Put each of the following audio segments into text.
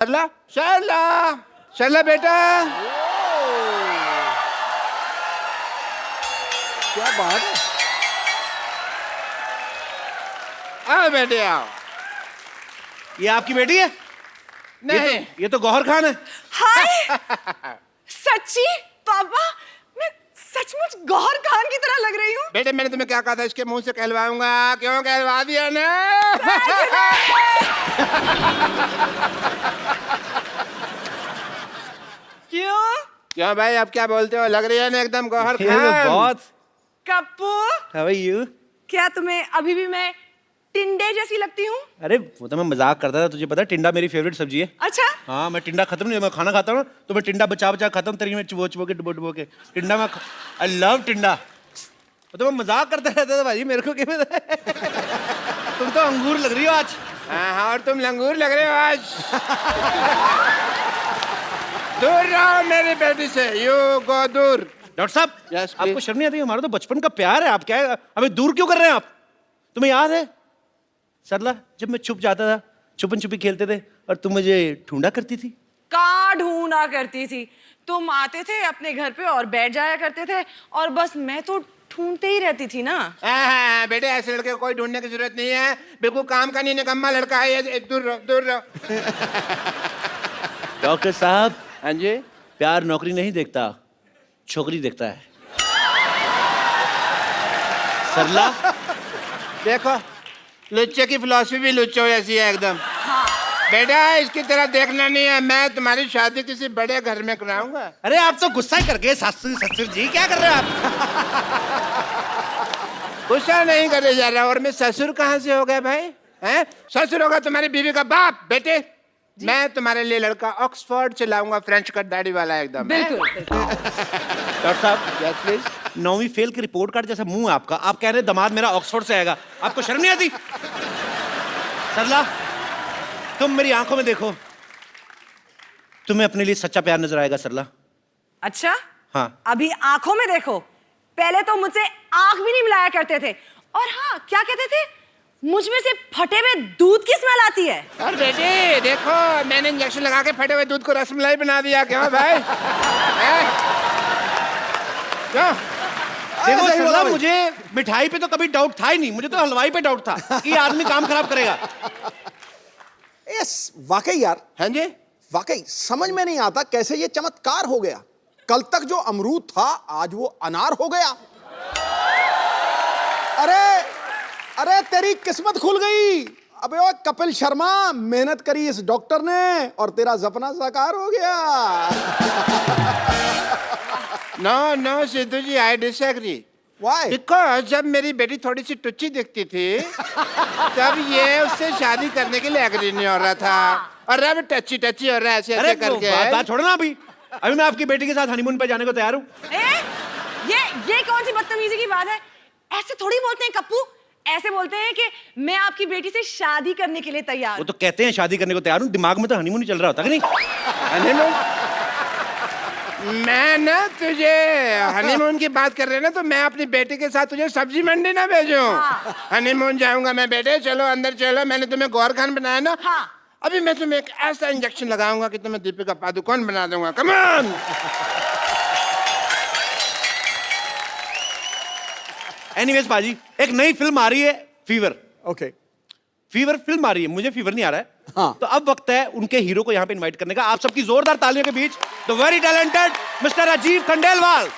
सरला सरला सरला बेटा, क्या बात है। आओ बेटे आओ। ये आपकी बेटी है? नहीं ये तो गौहर खान है। हाय सच्ची पापा, मैं सचमुच गौहर खान की तरह लग रही हूँ। बेटे मैंने तुम्हें क्या कहा था, इसके मुंह से कहलवाऊंगा, क्यों कहलवा दिया ना? क्यों? क्यों भाई, अब क्या बोलते हो, लग रही है ना एकदम गौहर ये तो खान। बहुत। Kappu, How are you? क्या तुम्हें अभी भी मैं टिंडे जैसी लगती हूँ? अरे वो तो मैं मजाक करता था, तुझे पता है टिंडा मेरी फेवरेट सब्जी है। अच्छा। हाँ मैं टिंडा खत्म नहीं, मैं खाना खाता हूँ तो मैं टिंडा बचा बचा खाता हूँ, तेरी में चुबो चुबो के डुबो डुबो के टिंडा में। आई लव टिंडा। तो मैं मजाक करता रहता था भाई, मेरे को क्या पता है? तुम तो अंगूर लग रही हो आज। हाँ और तुम लंगूर लग रहे हो आज। दूर रहो मेरी बेटी से, यू गो दूर। डॉक्टर साहब Yes, आपको please. शर्म नहीं आती? हमारा तो बचपन का प्यार है, आप क्या हमें दूर क्यों कर रहे हैं आप? तुम्हें याद है सरला, जब मैं छुप जाता था, छुपन छुपी खेलते थे और तुम मुझे ढूंढा करती थी? कहाँ ढूंढा करती थी, तुम आते थे अपने घर पे और बैठ जाया करते थे और बस मैं तो ढूंढते ही रहती थी ना। हाँ, बेटे ऐसे लड़के को कोई ढूंढने की जरूरत नहीं है, बिल्कुल काम का नहीं, निकम्मा लड़का है ये। दूर रहो दूर रहो। डॉक्टर साहब हाँ जी। प्यार नौकरी नहीं देखता, छोकरी देखता है। सरला देखो लुच्चे की फिलॉसफी भी लुच्चो जैसी है एकदम। बेटा इसकी तरह देखना नहीं है, मैं तुम्हारी शादी किसी बड़े घर में कराऊंगा। अरे आप तो गुस्सा ही कर गए ससुर ससुर जी, क्या कर रहे हो आप? गुस्सा नहीं करे जा रहा, और मैं ससुर कहाँ से हो गया भाई? हैं? ससुर होगा तुम्हारी बीवी का बाप। बेटे मैं तुम्हारे लिए लड़का ऑक्सफोर्ड से लाऊंगा, फ्रेंच कट दाढ़ी वाला एकदम। बिल्कुल। डॉक्टर साहब यस प्लीज। 9वीं फेल की रिपोर्ट कार्ड जैसा मुंह है आपका, आप कह रहे हैं दामाद मेरा ऑक्सफोर्ड से आएगा, आपको शर्म नहीं आती? सरला तुम मेरी आंखों में देखो, तुम्हें अपने लिए सच्चा प्यार नजर आएगा सरला। अच्छा हाँ अभी आंखों में देखो, पहले तो मुझसे आंख भी नहीं मिलाया करते थे, और हाँ क्या कहते थे, मुझ में से फटे हुए दूध की स्मेल आती है। और बेटे देखो मैंने इंजेक्शन लगा के फटे हुए दूध को रसमलाई बना दिया। क्यों भाई? हैं? क्यों? देखो सही सरला, बोला भाई। मुझे मिठाई पे तो कभी डाउट था ही नहीं, मुझे तो हलवाई पे डाउट था कि ये आदमी काम खराब करेगा। यस वाकई यार, हाँ जी। वाकई समझ में नहीं आता कैसे ये चमत्कार हो गया। कल तक जो अमरूद था आज वो अनार हो गया। अरे अरे तेरी किस्मत खुल गई। अबे ओ कपिल शर्मा, मेहनत करी इस डॉक्टर ने और तेरा सपना साकार हो गया। No no Sidhu ji, I disagree. Why? Because जब मेरी बेटी थोड़ी सी टुच्ची दिखती थी तब ये उससे शादी करने के लिए एग्री नहीं हो रहा था, और अब टच्ची टच्ची हो रहा है ऐसे अरे ऐसे करके। बात छोड़ो ना, अभी मैं आपकी बेटी के साथ हनीमून पे जाने को तैयार हूँ। ये कौन सी बदतमीजी की बात है? ऐसे थोड़ी बोलते हैं कप्पू, ऐसे बोलते हैं कि मैं आपकी बेटी से शादी करने के लिए तैयार वो हूं। तो कहते हैं शादी करने को तैयार हूँ, दिमाग में तो हनीमून ही चल रहा होता है कि नहीं? हनीमून? मैं ना तुझे हनीमून की बात कर रहे हैं ना, तो मैं अपनी बेटी के साथ तुझे सब्जी मंडी ना भेजूं। हनीमून जाऊंगा मैं। बेटे चलो अंदर चलो, मैंने तुम्हें गौर खान बनाया ना। हाँ। अभी मैं तुम्हें एक ऐसा इंजेक्शन लगाऊंगा कि तुम्हें दीपिका पादुकोण बना दूंगा। Come on. एनीवेज बाजी, एक नई फिल्म आ रही है फीवर। ओके फीवर फिल्म आ रही है, मुझे फीवर नहीं आ रहा है। हाँ। तो अब वक्त है उनके हीरो को यहाँ पे इनवाइट करने का। आप सबकी जोरदार तालियों के बीच the very talented mister Rajiv Khandelwal.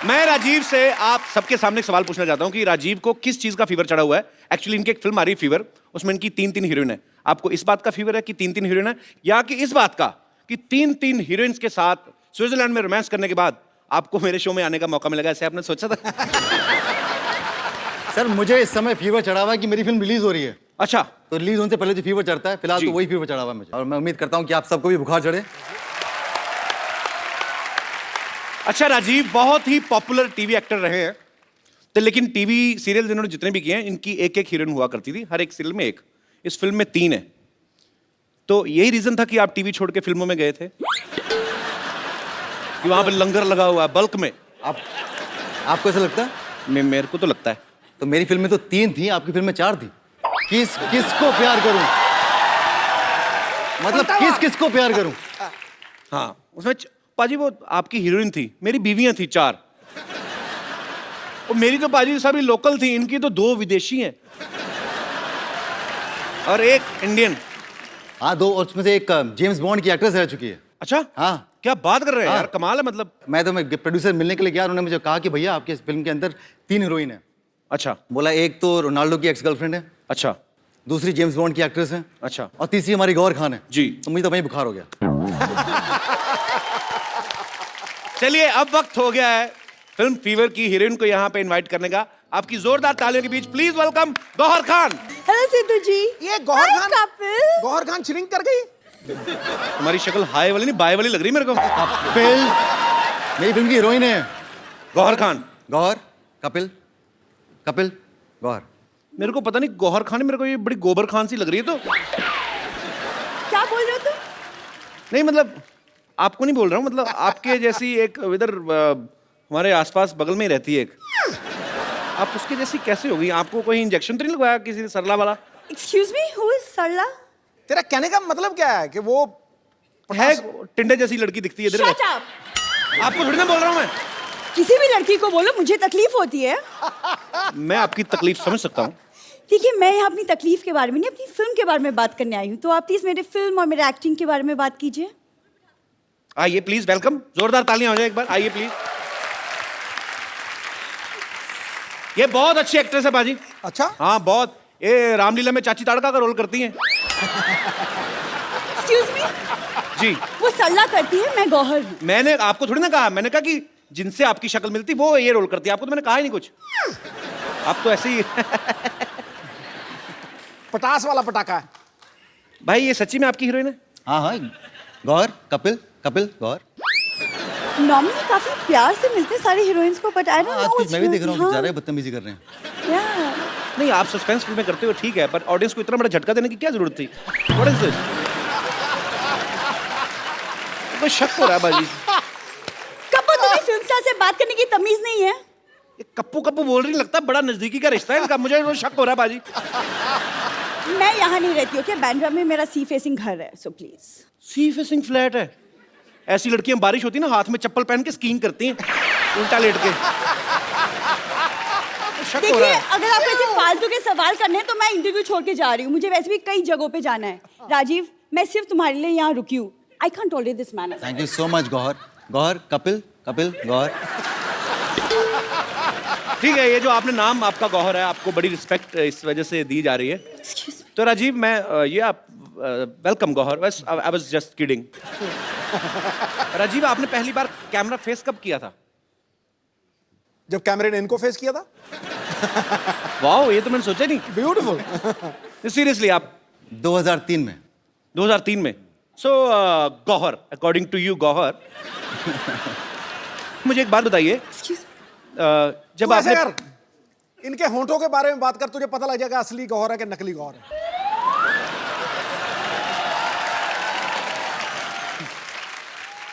मैं राजीव से आप सबके सामने एक सवाल पूछना चाहता हूँ कि राजीव को किस चीज का फीवर चढ़ा हुआ है। एक्चुअली इनकी एक फिल्म आ रही है फीवर, उसमें इनकी 3-3 हीरोइन है। आपको इस बात का फीवर है कि 3-3 हीरोइन है, या कि इस बात का कि 3-3 हीरोइंस के साथ स्विट्जरलैंड में रोमांस करने के बाद आपको मेरे शो में आने का मौका मिलेगा, ऐसे आपने सोचा था? सर मुझे इस समय फीवर चढ़ा हुआ है कि मेरी फिल्म रिलीज हो रही है, अच्छा तो रिलीज होने से पहले जो फीवर चढ़ता है, फिलहाल जी। तो वही फीवर चढ़ा हुआ है मुझे, और मैं उम्मीद करता हूँ कि आप सबको भी बुखार चढ़े। अच्छा राजीव बहुत ही पॉपुलर टीवी एक्टर रहे हैं, तो लेकिन टीवी सीरियल इन्होंने जितने भी किए हैं इनकी एक एक हीरोइन हुआ करती थी, हर एक सीरियल में एक। इस फिल्म में 3 है, तो यही रीजन था कि आप टीवी छोड़ के फिल्मों में गए थे कि वहां पे लंगर लगा हुआ है बल्क में। आपको ऐसा लगता है? मेरे को तो लगता है। तो मेरी फिल्म में तो 3 थी, आपकी फिल्म में 4 थी। किसको प्यार करूं? मतलब किस किस को प्यार करूं? हाँ उसमें पाजी वो आपकी हीरोइन थी, मेरी बीवियां थी 4, और मेरी तो पाजी सभी लोकल थी, इनकी तो 2 विदेशी हैं और 1 इंडियन। हाँ 2, और उसमें से एक जेम्स बॉन्ड की एक्ट्रेस रह चुकी है। अच्छा हाँ। क्या बात कर रहे हैं हाँ। यार, कमाल है मतलब। मैं प्रोड्यूसर मिलने के लिए गया, उन्होंने मुझे कहा कि भैया आपके फिल्म के अंदर 3 हीरोइन है। अच्छा बोला एक तो रोनाल्डो की एक्स गर्लफ्रेंड है, अच्छा दूसरी जेम्स बॉन्ड की एक्ट्रेस है, अच्छा और तीसरी हमारी गौहर खान है। जी। तो मुझे तो वहीं बुखार हो गया। चलिए अब वक्त हो गया है फिल्म फीवर की हीरोइन को यहाँ पे इनवाइट करने का। आपकी जोरदार तालियों के बीच please welcome Gauahar Khan. Hello Sidhu ji. ये Gauahar Hi, Khan, couple. Gauahar Khan shrink कर गई। तुम्हारी शक्ल हाई वाली नहीं बाय वाली लग रही मेरे को। कपिल मेरी फिल्म की हीरोइन है। गौहर खान। गौहर, कपिल, कपिल, गौहर। मेरे को पता नहीं गौहर खान, मेरे को ये बड़ी गोबर खान सी लग रही है। तो क्या बोल रहे हो तुम? नहीं मतलब आपको नहीं बोल रहा हूँ, मतलब आपके जैसी एक इधर हमारे आसपास बगल में ही रहती है एक, आप उसके जैसी कैसे हो गई? आपको कोई इंजेक्शन तो नहीं लगवाया किसी ने सरला वाला? Excuse me, who is सरला? तेरा कहने का मतलब क्या है कि वो है टिंडे जैसी लड़की दिखती है इधर। Shut up. आपको थोड़ी ना बोल रहा हूँ मैं। किसी भी लड़की को बोलो, मुझे तकलीफ होती है। मैं आपकी तकलीफ समझ सकता हूँ। देखिए, मैं यहाँ अपनी तकलीफ के बारे में नहीं, अपनी फिल्म के बारे में बात करने आई हूँ। तो आप प्लीज मेरे फिल्म और मेरे एक्टिंग के बारे में बात कीजिए। आइए प्लीज, वेलकम। जोरदार तालियां हो जाए एक बार, आइए प्लीज। ये बहुत अच्छी एक्ट्रेस है बाजी। अच्छा, हाँ बहुत, ये रामलीला में चाची ताड़का का रोल करती हैं। Excuse me, जी वो सरला करती है, मैं गौहर हूँ। मैंने आपको थोड़ी ना कहा, मैंने कहा कि जिनसे आपकी शक्ल मिलती वो ये रोल करती है। आपको तो मैंने कहा ही नहीं कुछ, आप तो ऐसे ही। पटास वाला पटाखा है। भाई ये सच्ची में आपकी हीरोइन है? हाँ हाँ, गौहर, कपिल, कपिल, गौहर। नॉर्मली काफी प्यार से मिलते हैं सारे हीरोइंस को, बट आई डोंट नो आजकल मैं भी देख रहा हूँ कि ज़्यादा ही बदतमीजी कर रहे हैं। नहीं आप सस्पेंस फिल्में करते हो ठीक है, पर ऑडियंस को इतना बड़ा झटका देने की क्या जरूरत थी? What is this? कोई शक हो रहा है बाजी। कपल, तुम्हें फिल्म स्टार से बात करने की तमीज नहीं है? ये कप्पू कप्पू बोल रही, लगता है बड़ा नजदीकी का रिश्ता है इनका, मुझे वो शक हो रहा है बाजी। मैं यहाँ नहीं रहती, ओके? बांद्रा में मेरा सी फेसिंग घर है, so please. Sea facing flat है? ऐसी लड़कियां बारिश होती ना हाथ में चप्पल पहन के स्कीइंग करती हैं उल्टा लेट के। शक हो देखिए, रहा है। अगर आपको ऐसे फालतू के सवाल करने हैं तो मैं इंटरव्यू छोड़ के जा रही हूँ। मुझे वैसे भी कई जगहों पे जाना है। राजीव, मैं सिर्फ तुम्हारे लिए यहाँ रुकी हूँ। I can't tolerate this manner. Thank you so much Gauhar. Gauhar, Kapil, Kapil, Gauhar. ठीक है, ये जो आपने नाम आपका गौहर है, आपको बड़ी रिस्पेक्ट इस वजह से दी जा रही है। तो राजीव, मैं ये आप वेलकम गौहर, बस I was just kidding. Rajiv, आपने पहली बार कैमरा फेस कब किया था? जब कैमरे ने इनको फेस किया था। वाओ, ये तो मैंने सोचा नहीं। ब्यूटीफुल। सीरियसली आप 2003 में। 2003 में। So Gauahar, according to you Gauahar, मुझे एक बात बताइए, जब तू ऐसे आपने कर, इनके होंठों के बारे में बात कर, तुझे पता लग जाएगा असली गौहर है कि नकली गौहर है।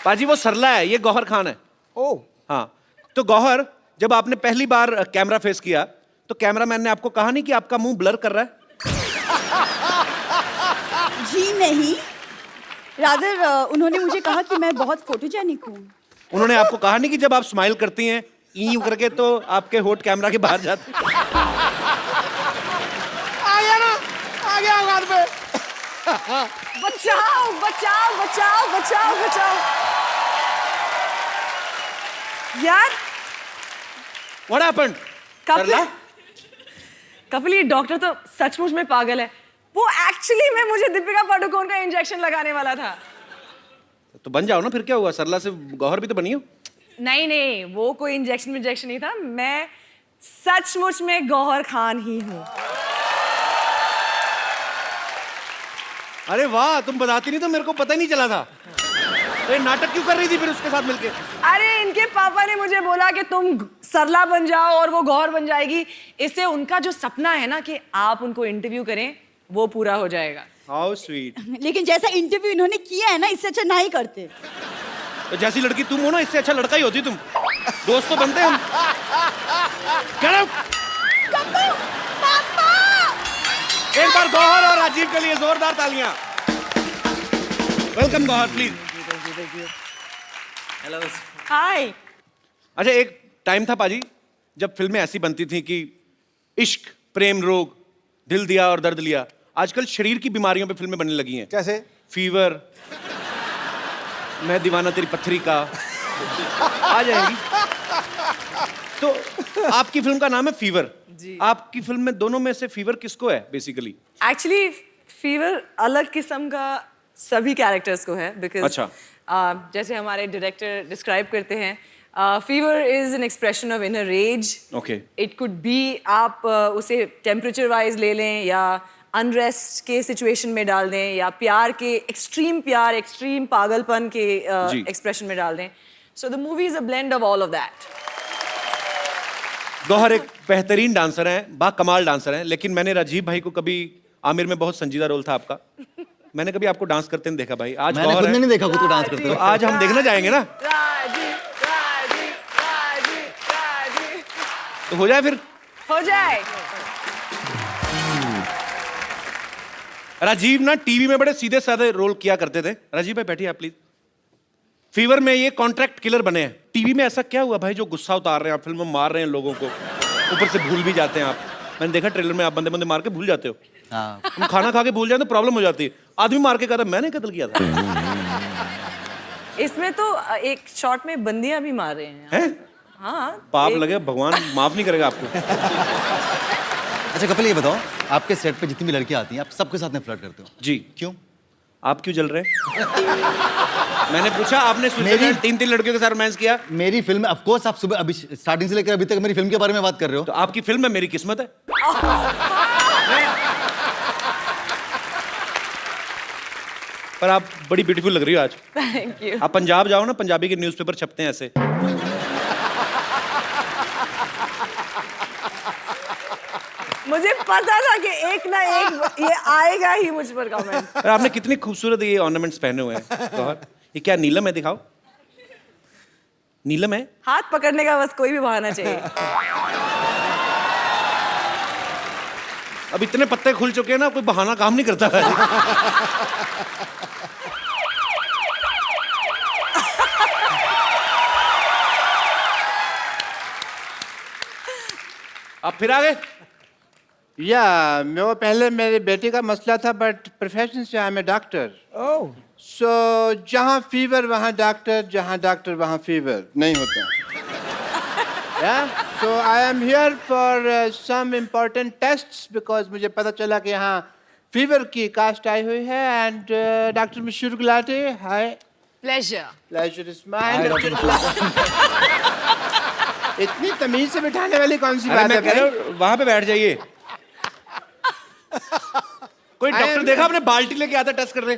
पाजी वो सरला है, ये गौहर खान है। ओ, हाँ, तो गौहर, जब आपने पहली बार कैमरा फेस किया तो कैमरामैन ने आपको कहा नहीं कि आपका मुंह ब्लर कर रहा है? जी नहीं, रादर उन्होंने मुझे कहा कि मैं बहुत फोटोजेनिक हूँ। उन्होंने आपको कहा नहीं कि जब आप स्माइल करती हैं ई करके तो आपके होठ कैमरा के बाहर जाते हैं? आ गया ना, आ गया औकात पे। बचाओ बचाओ बचाओ बचाओ बचाओ यार। What happened? कपिल, सरला? कपिल, ये डॉक्टर तो सचमुच में पागल है। वो एक्चुअली में मुझे दीपिका पादुकोण का इंजेक्शन लगाने वाला था। तो बन जाओ ना, फिर क्या हुआ? सरला से गौहर भी तो बनी हो। नहीं नहीं, वो कोई इंजेक्शन नहीं था। मैं सचमुच में गौहर खान ही हूँ। अरे वाह, तुम बताती नहीं तो मेरे को पता ही नहीं चला था। तो ये नाटक क्यों कर रही थी फिर उसके साथ मिलके? अरे इनके पापा ने मुझे बोला कि तुम सरला बन जाओ और वो गौहर बन जाएगी। इससे उनका जो सपना है ना कि आप उनको इंटरव्यू करें, वो पूरा हो जाएगा। How sweet. लेकिन जैसा इंटरव्यू इन्होंने किया है ना, इससे अच्छा ना ही करते। तो जैसी लड़की तुम हो ना, इससे अच्छा लड़का ही होती तुम। दोस्त तो बनते हम। Get out! एक बार गौहर और राजीव के लिए जोरदार तालियां। Welcome Gauahar please. हाय। अच्छा, एक टाइम था पाजी जब फिल्में ऐसी बनती थी कि इश्क, प्रेम रोग, दिल दिया और दर्द लिया। आजकल शरीर की बीमारियों पे फिल्में बनने लगी हैं। कैसे? फीवर, मैं दीवाना तेरी पत्थरी का, आ जाएगी। तो आपकी फिल्म का नाम है फीवर। जी। आपकी फिल्म में दोनों में से फीवर किसको है बेसिकली? एक्चुअली फीवर अलग किस्म का सभी कैरेक्टर्स को है, बिकॉज अच्छा। जैसे हमारे डायरेक्टर डिस्क्राइब करते हैं, fever is an expression of inner rage. Okay. It could be आप उसे टेम्परेचर वाइज ले लें, या अनरेस्ट के सिचुएशन में डाल दें, या प्यार, एक्सट्रीम पागलपन के जी। एक्सप्रेशन में डाल दें। So the movie is a blend of all of that. Gauhar एक बेहतरीन डांसर हैं, बाकमाल डांसर हैं, लेकिन मैंने राजीव भाई को कभी, आमिर में बहुत संजीदा रोल था आपका, मैंने कभी आपको डांस करते नहीं देखा भाई। आज मैंने गौहर खुद ने है, नहीं देखा खुद को डांस करते तो हुए। आज हम देखने जाएंगे ना, राजीव, राजीव, राजीव, राजीव। तो हो जाए फिर। हो जाए। राजीव ना टीवी में बड़े सीधे साधे रोल किया करते थे। राजीव भाई बैठिए आप प्लीज। फीवर में ये कॉन्ट्रैक्ट किलर बने हैं। टीवी में ऐसा क्या हुआ भाई जो गुस्सा उतार रहे हैं आप, फिल्म में मार रहे हैं लोगों को, ऊपर से भूल भी जाते हैं आप। मैंने देखा ट्रेलर में आप बंदे बंदे मार के भूल जाते हो। हाँ। हम खाना खा के भूल जाते तो प्रॉब्लम हो जाती है। आदमी मार के कहता मैंने कत्ल किया था। इसमें तो एक शॉट में बंदियां भी मार रहे हैं। हैं? हाँ। पाप लगे, भगवान माफ नहीं करेगा आपको। अच्छा कपिल, ये बताओ, आपके सेट पे जितनी भी लड़कियां आती हैं, आप सबके साथ में फ्लर्ट करते हो? जी। क्यों? आप क्यों जल रहे हैं? मैंने पूछा, आपने मेरी- तीन लड़कियों के साथ रोमांस किया। मेरी फिल्म, ऑफ कोर्स आप सुबह अभी स्टार्टिंग से लेकर अभी तक मेरी फिल्म के बारे में बात कर रहे हो। तो आपकी फिल्म में मेरी किस्मत है। पर आप बड़ी ब्यूटीफुल लग रही हो आज। Thank you. आप पंजाब जाओ ना, पंजाबी के न्यूज़पेपर छपते हैं ऐसे। मुझे पता था कि एक ना एक ये आएगा ही मुझ पर कमेंट। और आपने कितनी खूबसूरत ये ऑर्नामेंट्स पहने हुए हैं गौहर। ये क्या नीलम है? दिखाओ। नीलम है? हाथ पकड़ने का बस कोई भी बहाना चाहिए। अब इतने पत्ते खुल चुके हैं ना, कोई बहाना काम नहीं करता है। आप फिर आ गए? या मैं वो पहले मेरे बेटे का मसला था, बट प्रोफेशन से आई एम ए डॉक्टर। सो जहाँ फीवर वहाँ डॉक्टर, जहाँ डॉक्टर वहाँ फीवर नहीं होता। So I am here for some important tests, because मुझे पता चला कि यहाँ फीवर की कास्ट आई हुई है। एंड डॉक्टर मशहूर गुलाटी, हाय। प्लेजर। Pleasure is mine. इतनी तमीज से बिठाने वाली कौन सी अरे बात मैं है कह रहा भाई? हूं, वहां पे बैठ जाइए। कोई डॉक्टर देखा आपने बाल्टी लेके आता टेस्ट कर रहे?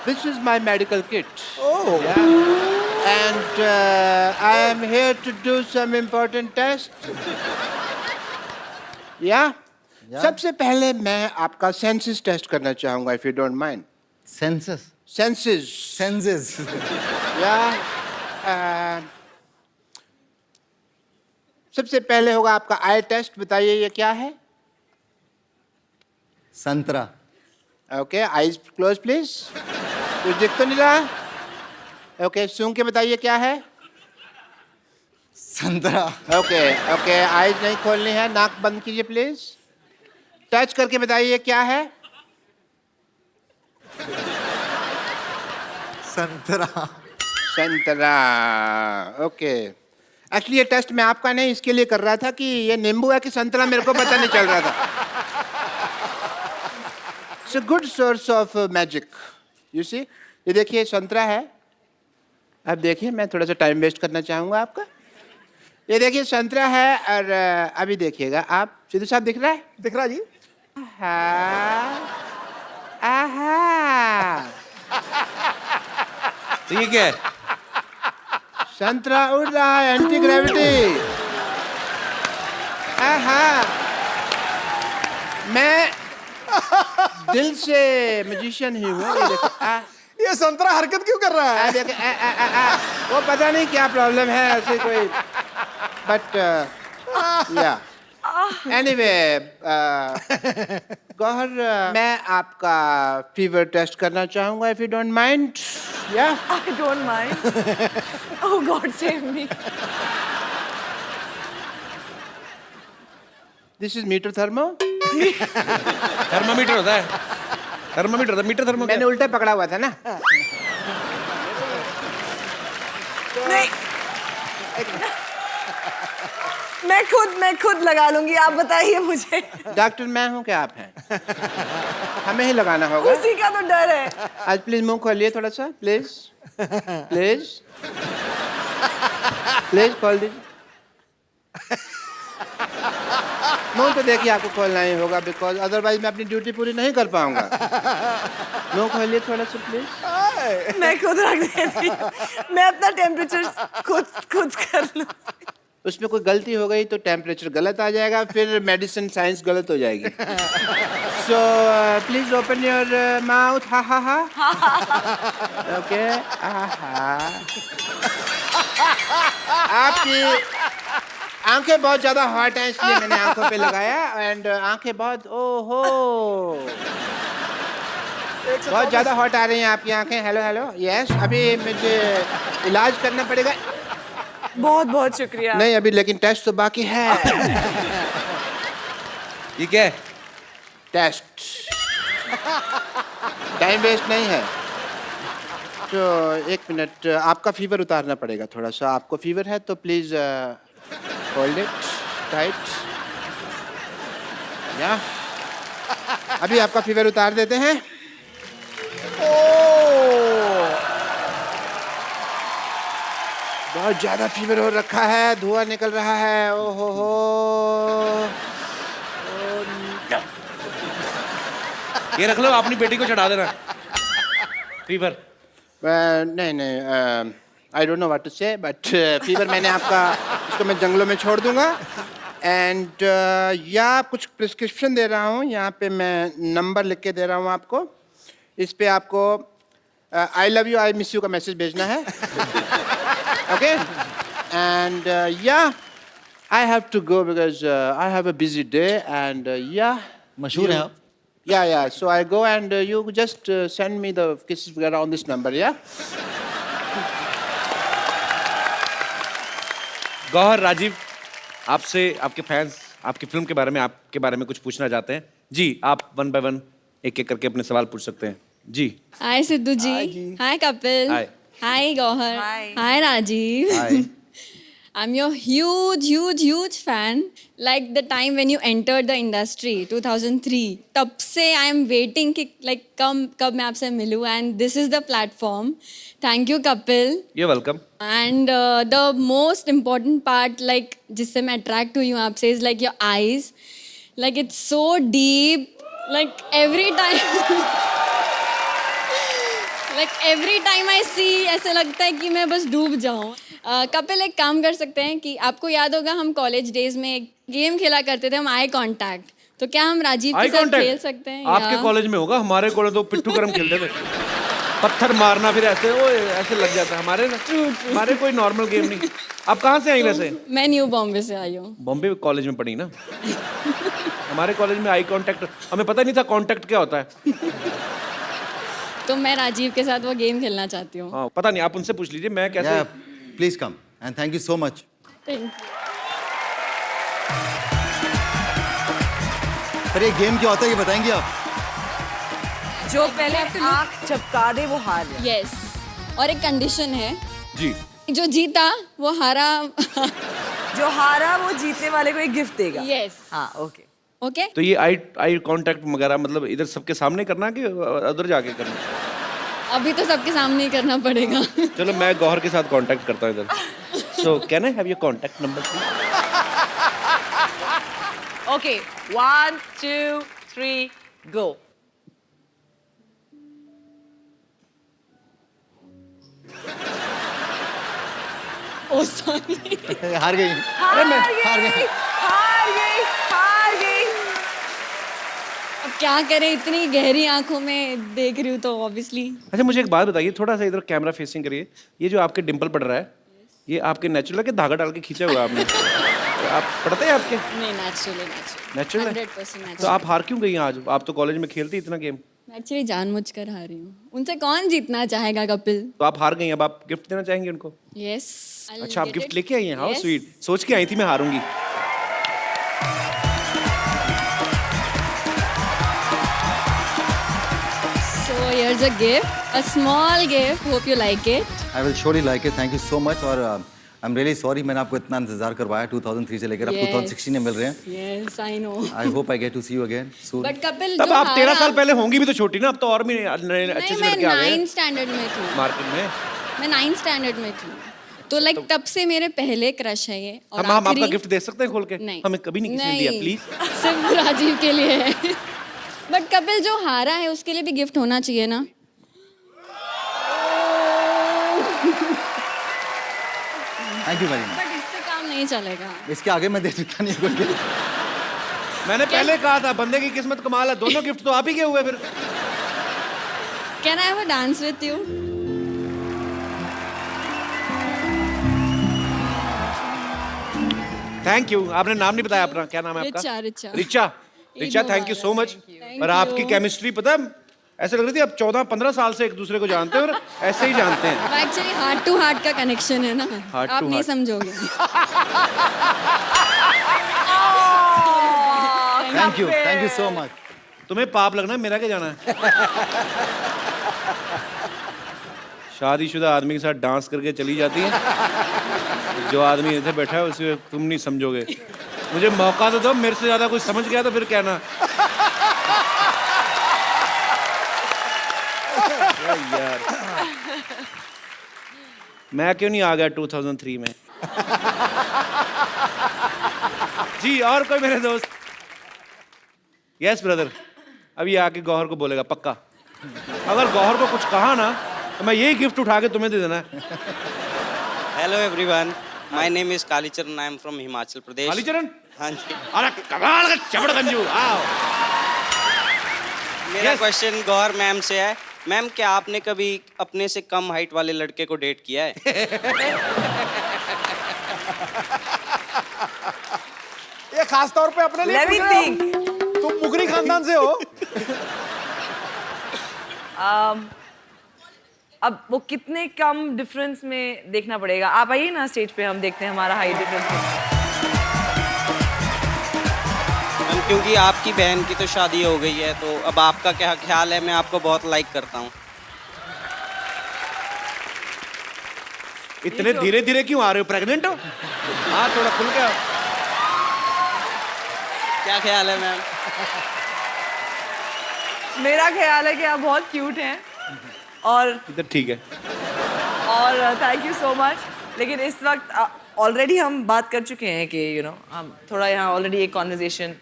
This is my medical kit. Oh. Yeah. And I am here to do some important tests. Yeah? सबसे पहले मैं आपका सेंसस टेस्ट करना चाहूंगा, if you don't mind. Census? Senses. Senses? Yeah. सबसे पहले होगा आपका आई टेस्ट। बताइए ये क्या है? संतरा। Okay, eyes close please. कुछ दिख तो नहीं रहा? ओके, सूंघ के बताइए क्या है? संतरा। ओके ओके, आईज नहीं खोलनी है, नाक बंद कीजिए प्लीज। टच करके बताइए क्या है? संतरा। संतरा। ओके, एक्चुअली ये टेस्ट मैं आपका नहीं इसके लिए कर रहा था कि ये नींबू है कि संतरा, मेरे को पता नहीं चल रहा था। It's a good source of magic, you see. ये देखिए संतरा है। अब देखिए, मैं थोड़ा सा टाइम वेस्ट करना चाहूंगा आपका। ये देखिए संतरा है, और अभी देखिएगा आप। सिद्धू साहब दिख रहा है? दिख रहा जी? आहा। तो ये क्या है? संतरा उड़ रहा है, एंटी ग्रेविटी। आहा। मैं दिल से मैजिशियन ही हूँ। ये देखो, ये संतरा हरकत क्यों कर रहा है? वो पता नहीं क्या प्रॉब्लम है ऐसे कोई, बट या एनीवे गौहर मैं आपका फीवर टेस्ट करना चाहूंगा इफ यू डोंट माइंड या I don't mind. Oh God, save me. This is meter thermo thermometer होता है, थर्मामीटर होता है, मीटर थर्मो मैंने उल्टा पकड़ा हुआ था ना नहीं, मैं खुद लगा लूंगी, आप बताइए मुझे। डॉक्टर मैं हूँ क्या आप हैं हमें ही लगाना होगा उसी का तो डर है। आज प्लीज मुंह खोलिए थोड़ा सा प्लीज प्लीज प्लीज खोल दीजिए मुंह तो देखिए आपको खोलना ही होगा बिकॉज अदरवाइज मैं अपनी ड्यूटी पूरी नहीं कर पाऊंगा मुंह खोलिए थोड़ा सा प्लीज मैं खुद रख देती हूँ। मैं अपना टेम्परेचर खुद कर लूँ। उसमें कोई गलती हो गई तो टेम्परेचर गलत आ जाएगा फिर मेडिसिन साइंस गलत हो जाएगी so please open your mouth हा हा हा ओके आपकी आंखें बहुत ज्यादा हॉट हैं इसलिए मैंने आंखों पे लगाया एंड आंखें बहुत ओहो बहुत ज्यादा हॉट आ रही हैं आपकी आंखें हेलो हेलो यस अभी मुझे इलाज करना पड़ेगा बहुत बहुत शुक्रिया। नहीं अभी लेकिन टेस्ट तो बाकी है ये क्या है? टेस्ट टाइम वेस्ट नहीं है तो एक मिनट आपका फीवर उतारना पड़ेगा थोड़ा सा आपको फीवर है तो प्लीज होल्ड इट टाइट या अभी आपका फीवर उतार देते हैं बहुत ज्यादा फीवर हो रखा है धुआं निकल रहा है ओहो हो ये रख लो, अपनी बेटी को चढ़ा देना फीवर। नहीं नहीं I don't know what to say but fever मैंने आपका इसको मैं जंगलों में छोड़ दूंगा एंड या कुछ प्रिस्क्रिप्शन दे रहा हूँ यहाँ पे मैं नंबर लिख के दे रहा हूँ आपको इस पे आपको I love you I miss you का मैसेज भेजना है ओके एंड या I have to go because I have a busy day and या मशहूर हैं आप। yeah so I go and you just send me the kisses on this number yeah Gauhar Rajiv आपसे आपके फैंस आपकी फिल्म के बारे में आपके बारे में कुछ पूछना चाहते हैं जी आप वन बाय वन एक एक करके अपने सवाल पूछ सकते हैं जी। हाय सिद्धू जी, हाय Kapil, Hi. Hi Gauhar, Hi. Hi Rajiv. Hi I'm your huge fan. Like the time when you entered the industry, 2003. तब से I am waiting कि like कब मैं आपसे मिलूँ and this is the platform. Thank you Kapil. You welcome. And the most important part like जिससे मैं attract हुई हूँ आपसे is like your eyes. Like it's so deep. Like every time I see ऐसा लगता है कि मैं बस डूब जाऊँ। कपिल एक काम कर सकते हैं कि आपको याद होगा हम कॉलेज डेज में एक गेम खेला करते थे हम आई कांटेक्ट तो क्या हम राजीव के साथ खेल सकते हैं आपके कॉलेज में होगा, हमारे कॉलेज तो पिट्ठू करम खेलते थे, पत्थर मारना फिर ऐसे वो ऐसे लग जाता है। हमारे कोई नॉर्मल गेम नहीं। आप कहाँ से आई वैसे? मैं न्यू बॉम्बे से आई हूँ। बॉम्बे कॉलेज में पढ़ी ना। हमारे कॉलेज में आई कांटेक्ट हमें पता नहीं था कांटेक्ट क्या होता है। तो मैं राजीव के साथ वो गेम खेलना चाहती हूँ। हाँ पता नहीं, आप उनसे पूछ लीजिए मैं कैसे। Please come and thank you so much. Thank you. पर ये गेम क्या होता है ये बताएंगे आप? जो पहले आँख झपका दे वो हार जाए। Yes. और एक कंडीशन है जी जो जीता वो हारा। जो हारा वो जीतने वाले को एक गिफ्ट देगा। Yes. हाँ ओके। ओके तो ये आई कांटेक्ट वगैरह मतलब इधर सबके सामने करना कि उधर जाके करना? अभी तो सबके सामने ही करना पड़ेगा। चलो मैं गौहर के साथ कांटेक्ट करता हूँ इधर। So can I have your contact number please? Okay 1 2 3 go. Oh sorry. हार गई। हार गई। अब क्या करें इतनी गहरी आंखों में देख रही हूँ तो ऑब्वियसली। अच्छा मुझे एक बात बताइए, थोड़ा सा इधर कैमरा फेसिंग करिए। ये जो आपके डिंपल पड़ रहा है ये आपके नेचुरल के धागा डाल के खींचा हुआ आपने? आप पढ़ते हैं आपके नहीं, नेचुरली नेचुरल है 100% तो नेचुरल। आप हार क्यों गई आज? आप तो कॉलेज में खेलती इतना गेम। मैं एक्चुअली जानबूझकर हारी हूँ। उनसे कौन जीतना चाहेगा कपिल? तो आप हार गई, अब आप गिफ्ट देना चाहेंगे उनको? यस। अच्छा, आप गिफ्ट लेके आई हैं? How sweet. सोच के आई थी मैं हारूंगी। So here's a gift, a small gift. Hope you like it. I will surely like it, thank you so much. और आई एम रियली सॉरी मैंने आपको इतना इंतजार करवाया 2003 से लेकर अब 2016 में मिल रहे हैं। Yes, I know. I hope I get to see you again soon. But Kapil तब जो आप 13 साल हारा- पहले होंगी भी तो छोटी ना, अब तो और भी अच्छे नहीं, से मैं लड़के आ गए 9th स्टैंडर्ड में थी। मार्केट में। मैं 9th स्टैंडर्ड में थी। तो लाइक तब से मेरे पहले क्रश है ये। और हम आपका आखिरी- गिफ्ट दे सकते हैं खोल के? नहीं, हमें कभी नहीं किसी ने दिया, प्लीज। सिर्फ राजीव के लिए है। बट कपिल जो हारा है उसके लिए भी गिफ्ट होना चाहिए ना। Thank you very much. But इससे काम नहीं चलेगा। इसके आगे मैं दे सकता नहीं कोई गिफ्ट। मैंने पहले कहा था बंदे की किस्मत कमाल है, दोनों गिफ्ट तो आप ही के हुए फिर। Can I have a dance with you? Thank you. आपने नाम नहीं बताया अपना, क्या नाम है आपका? Richa, Richa. Richa, Richa, thank you so much. और आपकी केमिस्ट्री पता है, ऐसे लग रही थी आप 14-15 साल से एक दूसरे को जानते हैं और ऐसे ही जानते हैं। एक्चुअली हार्ट टू हार्ट का कनेक्शन है ना, Heart आप to नहीं heart. समझोगे। Thank you so much. तुम्हें पाप लगना है, मेरा क्या जाना है? शादीशुदा आदमी के साथ डांस करके चली जाती है, जो आदमी इधर बैठा है उसे तुम नहीं समझोगे। मुझे मौका तो दो, मेरे से ज्यादा कुछ समझ गया तो फिर कहना। यार मैं क्यों नहीं आ गया 2003 में? जी, और कोई मेरे दोस्त? यस ब्रदर, अभी आके गौहर को बोलेगा पक्का। अगर गौहर को कुछ कहा ना तो मैं यही गिफ्ट उठा के तुम्हें दे देना है। Hello everyone, my name is Kalicharan, I am from Himachal Pradesh. Kalicharan? हाँ जी। अरे कमाल का चबड़गंजू, आओ। मेरा Yes. क्वेश्चन गौर मैम से है। मैम, क्या आपने कभी अपने से कम हाइट वाले लड़के को डेट किया है? ये खास तौर पे अपने लिए Let me पूछ रहे हो? think. तुम मुगरी खानदान से हो? अब वो कितने कम डिफरेंस में देखना पड़ेगा। आप आइए ना स्टेज पे, हम देखते हैं हमारा हाइट डिफरेंस। मैम, क्योंकि आपकी बहन की तो शादी हो गई है, तो अब आपका क्या ख्याल है? मैं आपको बहुत लाइक करता हूँ। इतने धीरे धीरे क्यों आ रहे हो? प्रेग्नेंट हो? हाँ, थोड़ा खुल के आओ। क्या ख्याल है मैम? मेरा ख्याल है कि आप बहुत क्यूट हैं और इधर ठीक है। Thank you so much. लेकिन इस वक्त ऑलरेडी हम बात कर चुके हैं कि हम थोड़ा यहाँ ऑलरेडी एक कॉन्वर्जेशन।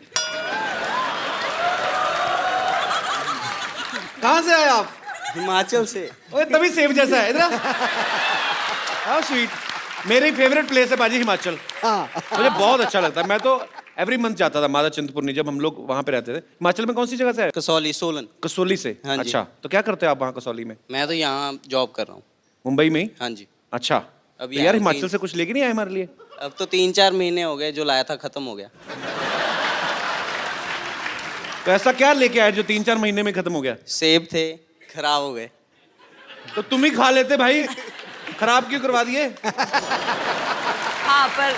कहाँ से आए आप? हिमाचल से। ओए तभी सेब जैसा है इधर। How sweet. मेरी फेवरेट प्लेस है बाजी हिमाचल। मुझे बहुत अच्छा लगता है। मैं तो एवरी मंथ जाता था माता चिंतपूर्णी, जब हम लोग वहाँ पे रहते थे। हिमाचल में कौन सी जगह से है? कसौली, सोलन। कसौली से? हाँ जी। अच्छा, तो क्या करते हो आप वहाँ कसौली में? मैं तो यहाँ जॉब कर रहा हूँ। मुंबई में ही? हाँ जी। अच्छा, अभी तो यार यहाँ हिमाचल तीन- से कुछ लेके नहीं आए हमारे लिए? अब तो 3-4 महीने हो गए, जो लाया था खत्म हो गया। तो ऐसा क्या लेके आए जो 3-4 महीने में खत्म हो गया? सेब थे, खराब हो गए। तो तुम ही खा लेते भाई, खराब क्यों करवा दिए? हाँ, पर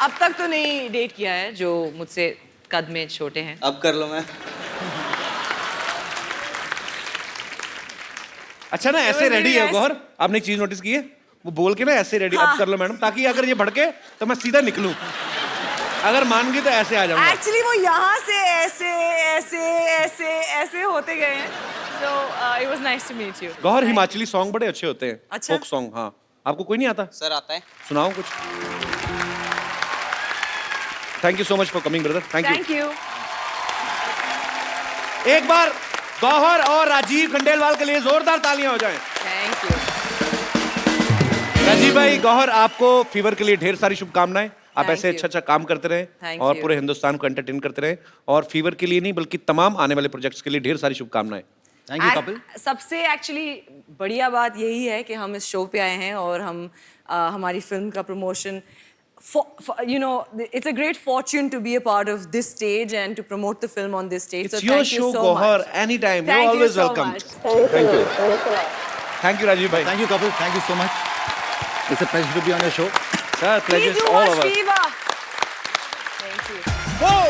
अब तक तो नहीं डेट किया है जो मुझसे कद में छोटे हैं। अब कर लो मैं। अच्छा ना, ऐसे was रेडी really है nice. गौर? आपने एक चीज नोटिस की है? वो बोल के ना ऐसे रेडी, अब कर लो मैडम, ताकि अगर ये भड़के तो मैं सीधा निकलूं। अगर मान गई तो ऐसे आ जाऊंगा। एक्चुअली वो यहाँ से ऐसे ऐसे ऐसे ऐसे होते गए हैं। So it was nice to meet you. Gaur, Himachali song बड़े अच्छे होते हैं। अच्छा। Folk song. हाँ, आपको कोई नहीं आता? सर आता है। सुनाओ कुछ। Thank you so much for coming brother. Thank you. Thank you. एक बार गौहर और राजीव खंडेलवाल के लिए जोरदार तालियां हो जाएं। Thank you. राजीव भाई, गौहर, आपको फीवर के लिए ढेर सारी शुभकामनाएं। आप Thank ऐसे you. अच्छा अच्छा काम करते रहें Thank और you. पूरे हिंदुस्तान को एंटरटेन करते रहें। और फीवर के लिए नहीं बल्कि तमाम आने वाले प्रोजेक्ट्स के लिए ढेर सारी शुभकामनाएं। Thank you Kapil. सबसे एक्चुअली बढ़िया बात यही है कि हम इस शो पे आए हैं और हम हमारी फिल्म का promotion you know, it's a great fortune to be a part of this stage and to promote the film on this stage. It's so your thank you show, so Gohar. much. Anytime. Thank You're you always so welcome. much. Thank you. Thank you, Rajiv bhai. Thank you, Kapil. Thank you so much. It's a pleasure to be on your show. Sir, pleasure Please is do all watch of us. Viva. Thank you. Whoa!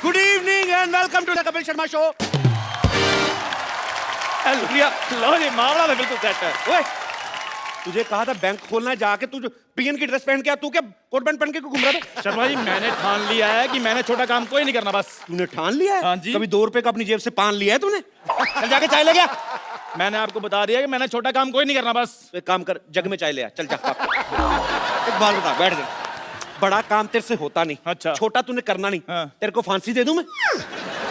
Good evening and welcome to the Kapil Sharma Show. प्रिया, लो जी मामला में बिल्कुल set है। ओए, तुझे कहा था bank खोलना है, जाके तू पीएन की ड्रेस पहन के आ, तू क्या कोट पैंट पहन के क्यों घूम रहा था? शर्मा जी मैंने ठान लिया है कि मैंने छोटा काम कोई नहीं करना बस। तूने ठान लिया है? हाँ जी। कभी 2 रुपए का अपनी जेब से पान लिया है तूने? चल जाके चाय ले गया। मैंने आपको बता दिया कि मैंने छोटा काम कोई नहीं करना बस। तो एक काम कर, जग में चाय ले आ, चल जा। एक बात बता, बैठ जा। बड़ा काम तेरे से होता नहीं। अच्छा। छोटा तूने करना नहीं। हाँ। तेरे को फांसी दे दूं मैं?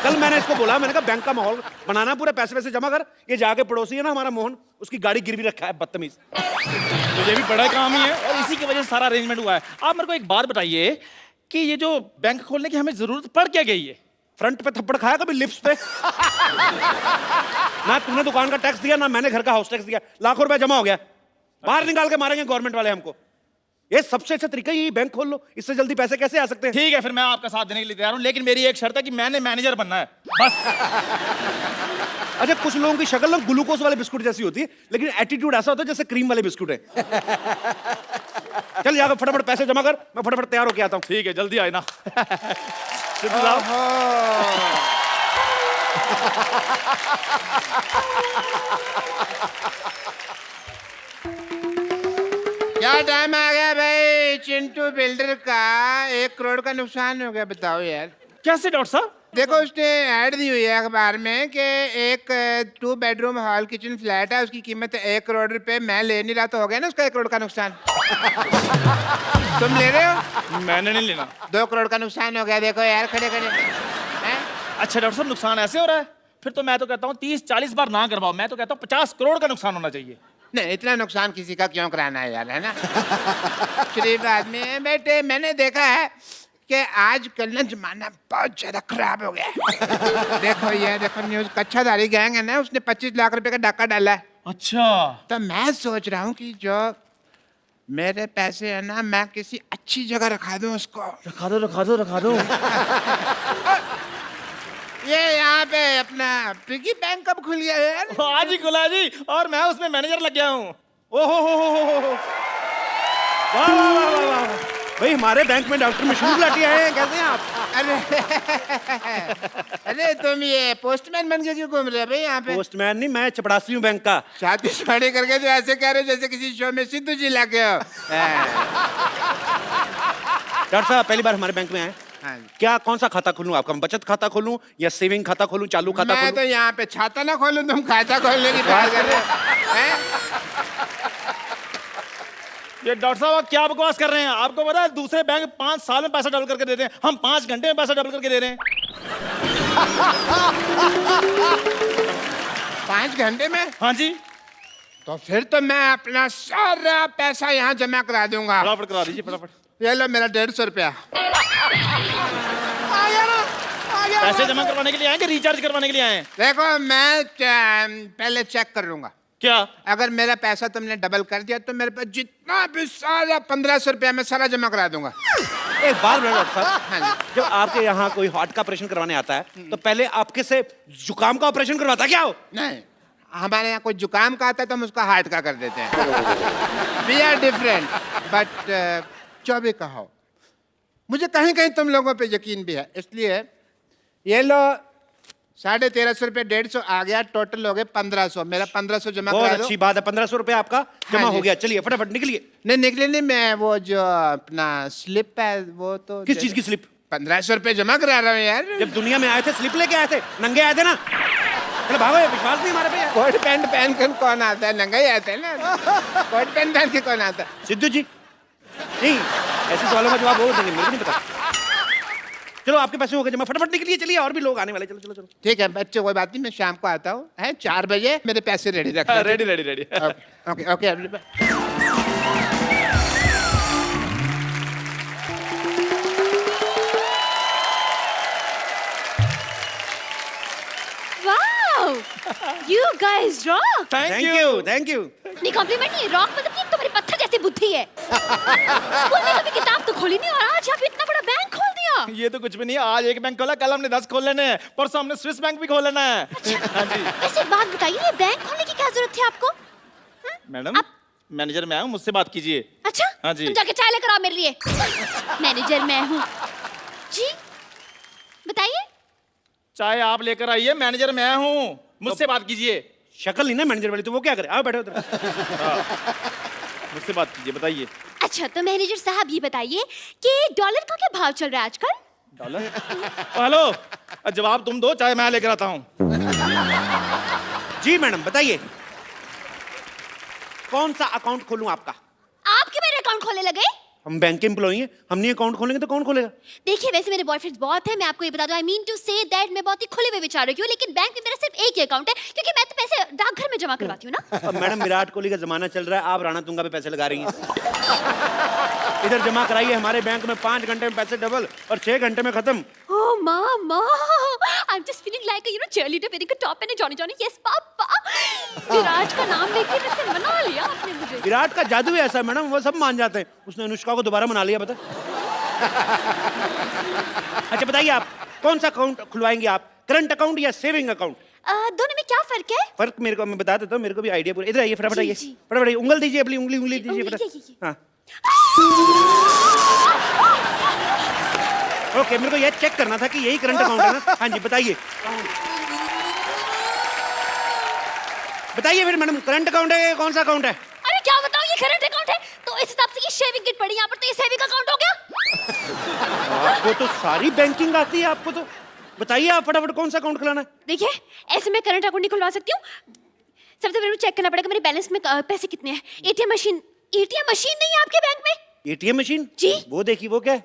कल मैंने इसको बोला, मैंने कहा बैंक का माहौल बनाना, पूरे पैसे वैसे जमा कर। ये जाके पड़ोसी है ना हमारा मोहन, उसकी गाड़ी गिरवी रखा है, बदतमीज। तो ये भी बड़ा काम ही है और इसी की वजह से सारा अरेंजमेंट हुआ है। आप मेरे को एक बात बताइए कि ये जो बैंक खोलने की हमें जरूरत पड़ क्या गई है? फ्रंट पे थप्पड़ खाया कभी लिप्स पे? ना तूने दुकान का टैक्स दिया, ना मैंने घर का हाउस टैक्स दिया। लाखों रुपए जमा हो गया, बाहर निकाल के मारेंगे गवर्नमेंट वाले हमको। ये सबसे अच्छा तरीका यही, बैंक खोल लो, इससे जल्दी पैसे कैसे आ सकते हैं? ठीक है, फिर मैं आपका साथ देने के लिए तैयार हूँ, लेकिन मेरी एक शर्त है कि मैंने मैनेजर बनना है बस। अच्छा, कुछ लोगों की शक्ल ना ग्लूकोज वाले बिस्कुट जैसी होती है, लेकिन एटीट्यूड ऐसा होता है जैसे क्रीम वाले बिस्कुट है। चल जाकर फटाफट पैसे जमा कर, मैं फटाफट तैयार होके आता हूँ। ठीक है, जल्दी आए ना। सिद्धू साहब। क्या टाइम आ गया भाई? चिंटू बिल्डर का 1 करोड़ का नुकसान हो गया, बताओ यार। कैसे डॉक्टर साहब? देखो, उसने ऐड दी हुई है अखबार में कि एक 2 बेडरूम हॉल किचन फ्लैट है, उसकी कीमत 1 करोड़ रुपए। मैं ले नहीं रहा, तो हो गया ना उसका 1 करोड़ का नुकसान। तुम ले रहे हो? मैंने नहीं लेना। 2 करोड़ का नुकसान हो गया, देखो यार, खड़े खड़े हैं? अच्छा डॉक्टर साहब, नुकसान ऐसे हो रहा है? फिर तो मैं तो कहता हूँ 30-40 बार ना करवाओ। मैं तो कहता हूँ 50 करोड़ का नुकसान होना चाहिए। नहीं, इतना नुकसान किसी का क्यों कराना है यार, है ना? शरीफ आदमी है बेटे। मैंने देखा है कि आजकल ना जमाना बहुत ज्यादा खराब हो गया है। देखो ये देखो, न्यूज कच्छाधारी गैंग है ना, उसने 25 लाख रुपए का डाका डाला है। अच्छा। तो मैं सोच रहा हूँ कि जो मेरे पैसे है ना, मैं किसी अच्छी जगह रखा दूं उसको। रखा दो रखा दो रखा दो। ये यहाँ पे अपना पिगी बैंक कब खुल गया यार? आज ही खुला जी, और मैं उसमें मैनेजर लग गया हूँ। ओहो हो। वाह वाह वाह वाह वाह। भाई हमारे बैंक में डॉक्टर मशहूर लाठी आए हैं, कैसे हैं आप? अरे तुम ये पोस्टमैन बन के क्यों घूम रहे हो भाई यहाँ पे? पोस्टमैन नहीं, मैं चपड़ासी हूँ बैंक का। शादी शादी करके तो ऐसे कह रहे हो जैसे किसी शो में सिद्धू जी लाके हो। डॉक्टर साहब, पहली बार हमारे बैंक में आए, हाँ। क्या कौन सा खाता खोलूं? आपका बचत खाता खोलूं या सेविंग खाता खोलूं, चालू खाता मैं खोलूं? तो यहाँ पे छाता ना खोलूं, तुम खाता खोलने की बात कर रहे हो, हैं? ये डॉक्टर साहब आप क्या बकवास कर रहे हैं? आपको पता है दूसरे बैंक 5 साल में पैसा डबल करके देते हैं, हम 5 घंटे में पैसा डबल करके दे रहे हैं। 5 घंटे में? हाँ जी। तो फिर तो मैं अपना सारा पैसा यहाँ जमा करा दूंगा। फटाफट करा दीजिए फटाफट। ये लो मेरा 150 रुपया। पैसे जमा करवाने के लिए आए कि रिचार्ज करवाने के लिए आए हैं? देखो, मैं पहले चेक कर लूंगा। क्या? अगर मेरा पैसा तुमने डबल कर दिया तो मेरे पास जितना भी सारा 1500 रुपया मैं सारा जमा करा दूंगा। एक बात बोलो डॉक्टर साहब, हाँ जी। जब आपके यहाँ कोई हार्ट का ऑपरेशन करवाने आता है तो पहले आपके से जुकाम का ऑपरेशन करवाता है क्या हो? नहीं, हमारे यहाँ कोई जुकाम का आता है तो हम उसका हार्ट का कर देते हैं। वी आर डिफरेंट, बट जो भी कहो, मुझे कहीं कहीं तुम लोगों पे यकीन भी है, इसलिए ये लो 1350 रुपये, 150 आ गया, टोटल हो गए 1500। मेरा 1500 जमा बहुत करा दो। अच्छी बात है, 1500 रुपए आपका जमा हाँ हो जी। गया। चलिए फटाफट निकलिए। नहीं निकले नहीं, मैं वो जो अपना स्लिप है वो तो किस चीज की स्लिप? 1500 रुपये जमा करा रहा हूँ यार। जब दुनिया में आए थे स्लिप लेके आए थे, नंगे आए थे ना। चलो भागो, ये विश्वास नहीं हमारे पे यार। कोट पैंट पहन कर कौन आता है? नंगा ही आता है ना। कोट पैंट पहन के कौन आता है? सिद्धू जी नहीं, ऐसे सवालों का जवाब वो देंगे, मेरे को नहीं पता। चलो आपके पैसे हो गए जमा, फटाफट निकलिए। चलिए, और भी लोग आने वाले, चलो चलो चलो। ठीक है बच्चे, कोई बात नहीं, मैं शाम को आता हूँ, है 4 बजे मेरे पैसे रेडी रखना। Ready ready ready. Okay okay. Wow! You guys rock. Thank you thank you. नहीं कॉम्प्लीमेंट नहीं, रॉक मतलब कि तुम्हारी पत्थर जैसी बुद्धि है। स्कूल में कभी किताब तो खोली नहीं और आज यहाँ पे इतना बड़ा बैंक खोल दिया। ये तो कुछ भी नहीं है, आज एक बैंक खोला, कल हमने 10 खोल लेने हैं, परसों हमने स्विस बैंक भी खोल लेना है। हाँ जी वैसे एक बात बताइए, ये बैंक खोलने की क्या जरूरत थी आपको? मैडम, मैनेजर मैं हूँ, मुझसे बात कीजिए। अच्छा हाँ जी। तुम जाके चाय लेकर आओ मेरे लिए। मैनेजर मैं हूँ जी, बताइए। चाय आप लेकर आइए, मैनेजर मैं हूँ, मुझसे बात कीजिए। शक्ल नहीं ना मैनेजर वाली, तो वो क्या करे? आओ बैठो उधर। मुझसे बात कीजिए, बताइए। अच्छा तो मैनेजर साहब ये बताइए कि डॉलर का क्या भाव चल रहा है आजकल? डॉलर? हेलो, जवाब तुम दो, चाय मैं लेकर आता हूँ। जी मैडम बताइए, कौन सा अकाउंट खोलूं आपका? आपके मेरे अकाउंट खोलने लगे? हम बैंक के एम्प्लॉई हैं, हम नहीं अकाउंट खोलेंगे तो कौन खोलेगा? देखिए वैसे मेरे बॉयफ्रेंड्स बहुत हैं, मैं आपको ये बता दूं, I mean to say that मैं बहुत ही खुले हुए विचारों की हूँ, लेकिन बैंक में मेरा सिर्फ एक ही अकाउंट है क्योंकि मैं तो पैसे डाकघर में जमा करवाती हूँ ना। अब मैडम विराट कोहली का जमाना चल रहा है, आप राणा तुंगा पे पैसे लगा रही हैं। इधर जमा कराइए, हमारे बैंक में 5 घंटे में पैसे डबल और 6 घंटे में खत्म। Oh mama, I'm just feeling like a cheerleader wearing a top and a Johnny Johnny. Yes papa. Virat का नाम लेके वैसे मना लिया आपने मुझे। विराट का जादू ही ऐसा है मैडम, वो सब मान जाते हैं। उसने अनुष्का को दोबारा मना लिया, बता। अच्छा बताइए, आप कौन सा अकाउंट खुलवाएंगे आप, करंट अकाउंट या सेविंग अकाउंट? दोनों में क्या फर्क है? फर्क मेरे को मैं बता देता हूँ, मेरे को भी आइडिया पूरा। इधर आइए, फटाफट जी, आइए, जी। फटाफट आइए, उंगल दीजिए, अपनी उंगली दीजिए उंगली, फटाफट। ये। हाँ ओके, मेरे को ये चेक करना था कि यही करंट अकाउंट है ना। हाँ जी बताइए, बताइए फिर मैडम, करंट अकाउंट है कौन सा अकाउंट है? अरे क्या बताऊं, ये करंट अकाउंट है तो इस हिसाब से ये शेविंग किट पड़ी यहाँ पर, तो ये सेविंग अकाउंट हो गया। आपको तो सारी बैंकिंग आती है, आपको तो बताइए आप फटाफट कौन सा अकाउंट खुलाना है? देखिए ऐसे मैं करंट अकाउंट नहीं खुलवा सकती हूँ, सबसे पहले चेक करना पड़ेगा मेरे बैलेंस में पैसे कितने हैं। एटीएम मशीन नहीं है आपके बैंक में? एटीएम मशीन जी। वो देखिए, वो क्या है?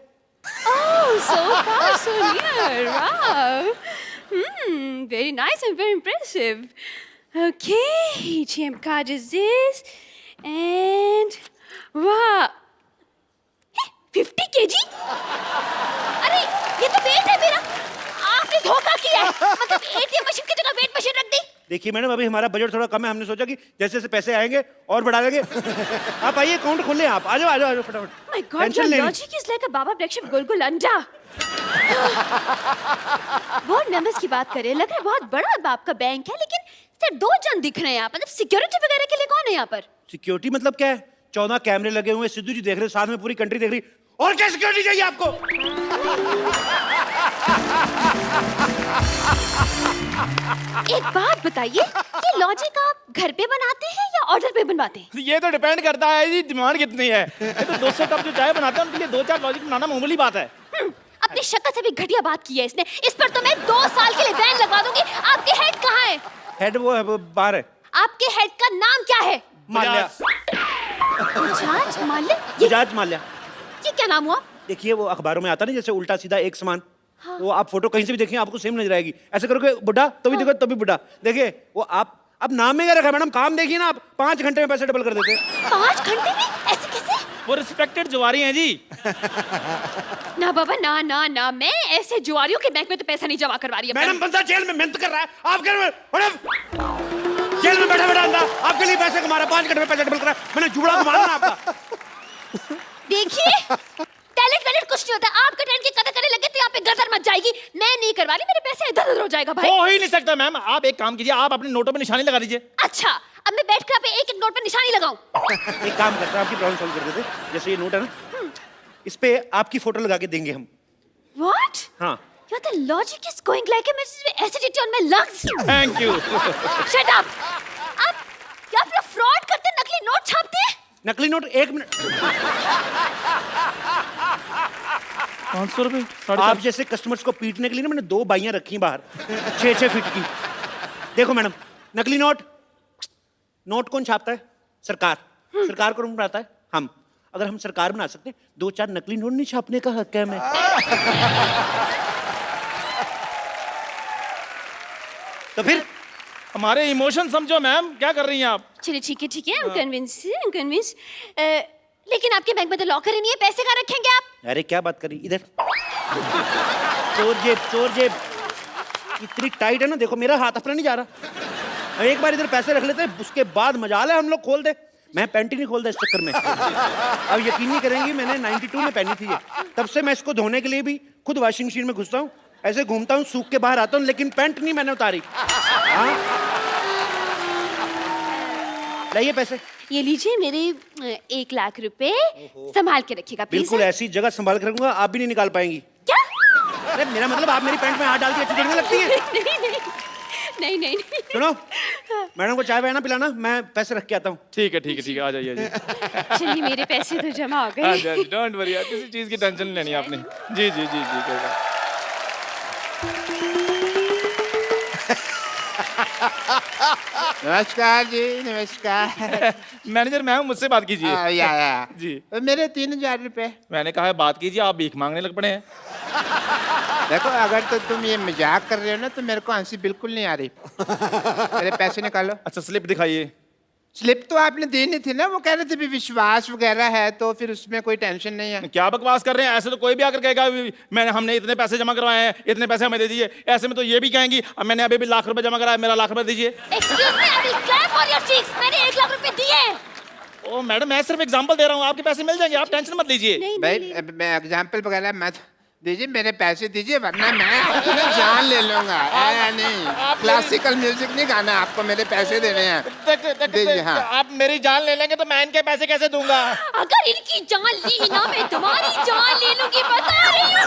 Oh, so far, so near. Wow. Very nice and very impressive. Okay, ATM card is this. And wow. 50 kg? अरे ये तो वेट है मेरा। आपने धोखा किया है। मतलब ATM मशीन की जगह वेट मशीन रख दी। देखिए मैडम, अभी हमारा बजट थोड़ा कम है, हमने सोचा कि जैसे जैसे पैसे आएंगे और बढ़ा देंगे। आप आइए, अकाउंट खोलें आप, आ जाओ फटाफट। My God, your logic is like a Baba Blacksheep गुलगुल अंडा। बोर्ड मेंबर्स की बात करें, लग रहा है बहुत बड़ा आपका बैंक है, लेकिन सिर्फ 2 जन दिख रहे हैं यहाँ पर। मतलब सिक्योरिटी वगैरह के लिए कौन है यहाँ पर? सिक्योरिटी मतलब क्या है? 14 कैमरे लगे हुए, सिद्धू जी देख रहे, साथ में पूरी कंट्री देख रही, और क्या सिक्योरिटी चाहिए आपको? एक बात बताइए, ये लॉजिक आप घर पे बनाते हैं या ऑर्डर पे बनवाते हैं? ये तो डिपेंड करता है जी, डिमांड कितनी है। ये तो 200 कप जो चाय बनाते हैं उनके लिए 2-4 लॉजिक बनाना मामूली बात है। अपनी शक्ल से भी घटिया बात की है इसने। इस पर तो मैं 2 साल के लिए बैन लगवा दूंगी। आपके हेड कहाँ है? हेड वो है, वो बाहर है। आपके हेड का नाम क्या है? माल्या। बजाज माल्या? बजाज माल्या। ये क्या नाम हुआ? देखिए वो अखबारों में आता नहीं, जैसे उल्टा सीधा एक समान। हाँ। वो आप फोटो कहीं से भी देखिए आपको सेम नजर आएगी। ऐसे करोगे बुढ़ा तो भी देखो तभी बुढ़ा। देखिए वो आप अब नाम में क्या रखा मैडम, काम देखिए ना आप, 5 घंटे में पैसे डबल कर देते हैं। 5 घंटे में? ऐसे कैसे? वो रिस्पेक्टेड जुआरी हैं जी। ना बाबा ना ना ना, मैं ऐसे जुआरियों के बैंक में तो पैसा नहीं जमा करवा रही। मैडम बंदा जेल में मेहनत कर रहा है, आप कह रहे हो मैडम जेल में बैठा बैठा अंधा आपके लिए पैसे कमा रहा है, 5 घंटे में पैसे डबल कर रहा है। मैंने जुबड़ा को मारना आपका। देखिए टैलेंट कुछ नहीं होता। आपका टैलेंट की कदर करने लगे तो यहाँ पे गदर मच जाएगी। मैं नहीं करवा रही, मेरे पैसे इधर उधर हो जाएगा भाई। हो ही नहीं सकता मैम। आप एक काम कीजिए, आप अपने नोटों पे निशानी लगा दीजिए। अच्छा अब मैं बैठ कर यहाँ पे एक एक नोट पे निशानी लगाऊं? एक काम करते हैं, आपकी प्रॉब्लम सॉल्व कर देते। जैसे ये नोट है ना, इस पे आपकी फोटो लगा के देंगे हम। What? हाँ। Your the logic is going like a acidity on my lungs. Thank you. Shut up. आप क्या फिर फ्रॉड करते, नकली नोट छापते हैं? नकली नोट 1 मिनट। 500 रुपए? आप जैसे कस्टमर्स को पीटने के लिए ना मैंने 2 बाइयां रखी हैं बाहर 6-6 फीट की। देखो मैडम, नकली नोट कौन छापता है? सरकार। सरकार कौन बनाता है? हम। अगर हम सरकार बना सकते 2-4 नकली नोट नहीं छापने का हक है हमें। तो फिर हमारे इमोशन समझो मैम, क्या कर रही हैं आप? चलिए ठीक है I'm convinced. लेकिन आपके बैंक में तो लॉकर ही नहीं है, पैसे कहाँ रखेंगे आप? अरे क्या बात करी, इधर। चोर जेब इतनी टाइट है ना, देखो मेरा हाथ अपना नहीं जा रहा। एक बार इधर पैसे रख लेते, उसके बाद मजाल है हम लोग खोल दे। मैं पैंट ही नहीं खोलता इस चक्कर में। अब यकीन नहीं करेंगी, मैंने 92 में पहनी थी ये, तब से मैं इसको धोने के लिए भी खुद वॉशिंग मशीन में घुसता हूँ, ऐसे घूमता हूँ, सूख के बाहर आता हूँ, लेकिन पैंट नहीं मैंने उतारी। हाँ? लाइए पैसे। ये लीजिए मेरे 1 लाख रुपए, संभाल के रखिएगा प्लीज। बिल्कुल ऐसी जगह संभाल कर रखूंगा, आप भी नहीं निकाल पाएंगी। क्या? अरे मेरा मतलब आप मेरी पैंट में हाथ डाल के अच्छी देखने लगती है। नहीं। सुनो, मैडम को चाय ना पिलाना, मैं पैसे रख के आता हूँ। ठीक है, आ जाइए। चलिए मेरे पैसे तो जमा हो गए। डोंट वरी, किसी चीज की टेंशन नहीं लेनी आपने। जी कोई बात। नमस्कार जी, नमस्कार। मैनेजर मैं हूँ, मुझसे बात कीजिए। या जी। मेरे 3000 रुपए। मैंने कहा है बात कीजिए, आप भीख मांगने लग पड़े हैं। देखो, अगर तो तुम ये मजाक कर रहे हो ना, तो मेरे को हंसी बिल्कुल नहीं आ रही। मेरे पैसे निकालो। अच्छा स्लिप दिखाइए। स्लिप तो आपने दी नहीं थी ना, वो कह रहे थे भी विश्वास वगैरह है, तो फिर उसमें कोई टेंशन नहीं है। क्या बकवास कर रहे हैं, ऐसे तो कोई भी आकर कहेगा हमने इतने पैसे जमा करवाए हैं, इतने पैसे हमें दे दीजिए। ऐसे में तो ये भी कहेंगी अब मैंने अभी लाख रुपए जमा कराया, मेरा लाख रुपए दीजिए। Excuse me, I will clap for your cheeks. मैंने 1 लाख रुपए दिए। ओ मैडम, मैं सिर्फ एग्जांपल दे रहा हूँ, आपके पैसे मिल जाएंगे, आप टेंशन मत लीजिए। भाई मैं एग्जाम्पल वगैरह मत दीजिए, मेरे पैसे दीजिए, वरना मैं अपनी जान ले लूंगा। नहीं, क्लासिकल म्यूजिक नहीं गाना आपको, मेरे पैसे देने हैं। दीजिए। हाँ, आप मेरी जान ले लेंगे तो मैं इनके पैसे कैसे दूंगा? अगर इनकी जान ली ना, मैं तुम्हारी जान ले लूंगी। बता रही हूँ।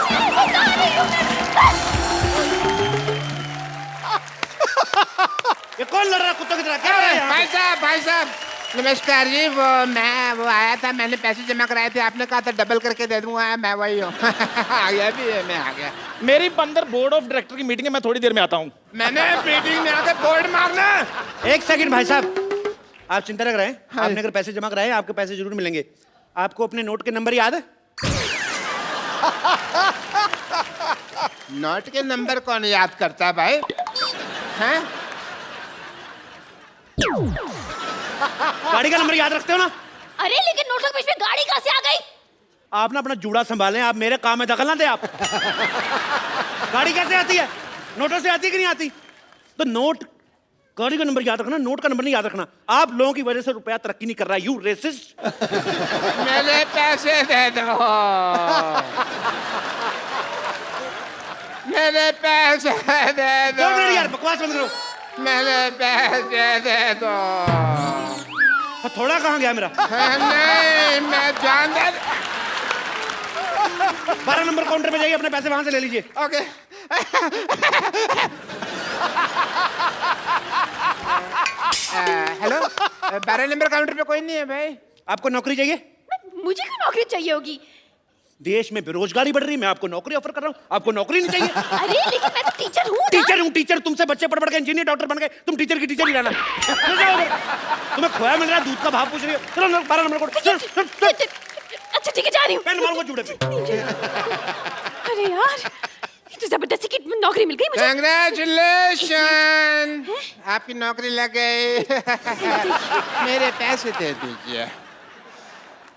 ये कौन लड़ रहा है कुत्तों की तरह? क्या हो रहा है यहाँ पे? भाई साहब नमस्कार जी। वो आया था, मैंने पैसे जमा कराए थे, आपने कहा था डबल करके दे दूंगा, मैं वही हूँ। आ गया भी है, मैं आ गया। मेरी अंदर बोर्ड ऑफ डायरेक्टर की मीटिंग है, मैं थोड़ी देर में आता हूँ। मैंने मीटिंग में आकर बोर्ड मारना। एक सेकंड भाई साहब, आप चिंता न करें। आपने अगर पैसे जमा कराए, आपके पैसे जरूर मिलेंगे। आपको अपने नोट के नंबर याद है? नोट के नंबर कौन याद करता है भाई? हैं? गाड़ी का नंबर याद रखते हो ना? अरे लेकिन नोट के बीच में गाड़ी कहाँ से आ गई? आप ना अपना जूड़ा संभालें, आप मेरे काम में दखल ना दे। आप गाड़ी कैसे आती है? नोटों से आती है कि नहीं आती? तो नोट, गाड़ी का नंबर याद रखना, नोट का नंबर नहीं याद रखना। आप लोगों की वजह से रुपया तरक्की नहीं कर रहा है। You resist. मेरे पैसे दे दो, मेरे पैसे दे दो। यार बकवास बंद करो। मेरे पैसे दे दो। थोड़ा कहाँ गया मेरा? नहीं, मैं जान दे। 12 नंबर काउंटर पे जाइए, अपने पैसे वहां से ले लीजिए। ओके। हेलो, 12 नंबर काउंटर पे कोई नहीं है भाई। आपको नौकरी चाहिए? मुझे क्यों नौकरी चाहिए होगी? देश में बेरोजगारी बढ़ रही है, मैं आपको नौकरी ऑफर कर रहा हूँ, आपको नौकरी नहीं चाहिए? अरे लेकिन मैं तो टीचर हूँ ना। टीचर हूँ, टीचर। तुमसे बच्चे पढ़ के इंजीनियर डॉक्टर बन गए, तुम टीचर की टीचर ही रहना। तुम्हें खोया मिल रहा है, दूध का भाव पूछ रही हो। चलो 12 नंबर को। अच्छा ठीक है, जा रही हूँ। पेन मारूंगा जूड़े पे। अरे यार, ये तो जबरदस्ती की नौकरी मिल गई मुझे। कांग्रेचुलेशन, आपकी नौकरी लग गई। मेरे पैसे दे दीजिए।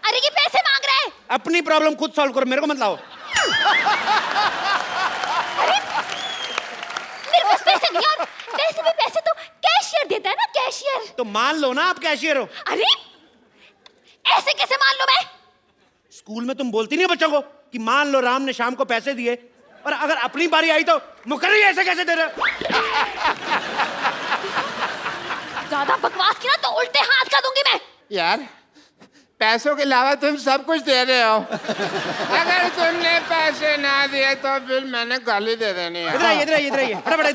अरे ये पैसे मांग रहा है। अपनी प्रॉब्लम खुद सॉल्व करो, मेरे को मत लाओ। अरे मेरे पास पैसे नहीं यार, पैसे तो कैशियर देता है ना, कैशियर। तो मान लो ना आप कैशियर हो। अरे ऐसे कैसे मान लो मैं? स्कूल में तुम बोलती नहीं बच्चों को कि मान लो राम ने शाम को पैसे दिए, और अगर अपनी बारी आई तो मुकर्री ऐसे कैसे दे रहे? ज्यादा बकवास की ना तो उल्टे हाथ का दूंगी मैं। यार, पैसों के अलावा तुम सब कुछ दे रहे हो। अगर तुमने पैसे ना दिए तो फिर मैंने गाली दे देनी है। इधर आइए, फटाफट इधर